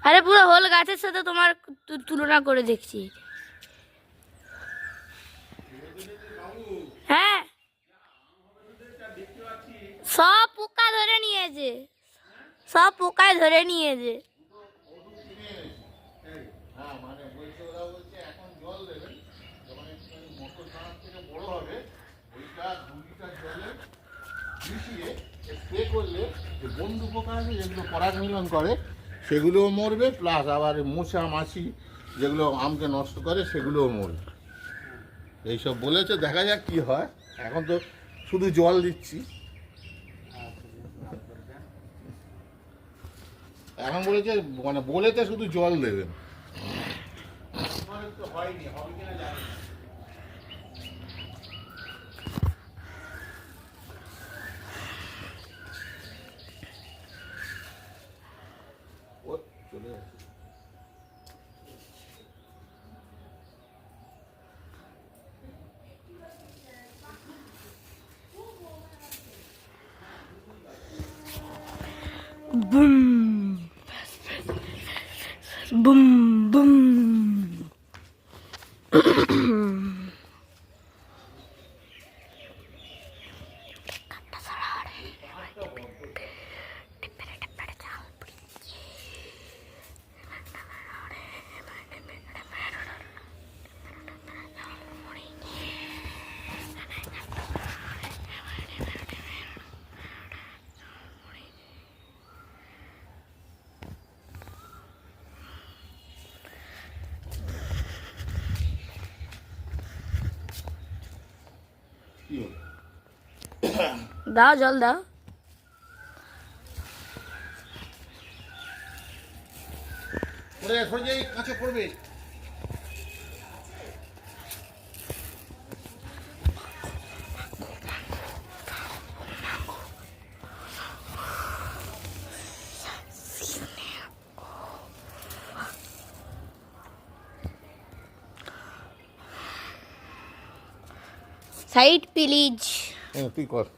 আরে পুরো হোল গাছের সাথে তোমার তুলনা করে দেখছি। হ্যাঁ, সব পোকা ধরে নিয়েছে, সব পোকায় ধরে নিয়েছে। বন্ধু পোকা আছে যেগুলো পরাগ মিলন করে সেগুলোও মরবে, প্লাস আবার মশা মাছি যেগুলো আমকে নষ্ট করে সেগুলোও মরবে। এইসব বলেছে, দেখা যাক কি হয়। এখন তো শুধু জল দিচ্ছি। এখন বলেছে মানে বলেতে শুধু জল দেবেন। হয়নি, হবে কিনা জানি না। চলে যাচ্ছে। Boom boom boom. দাও জল দাও। কাছে পড়বে। Side please. তুই কর।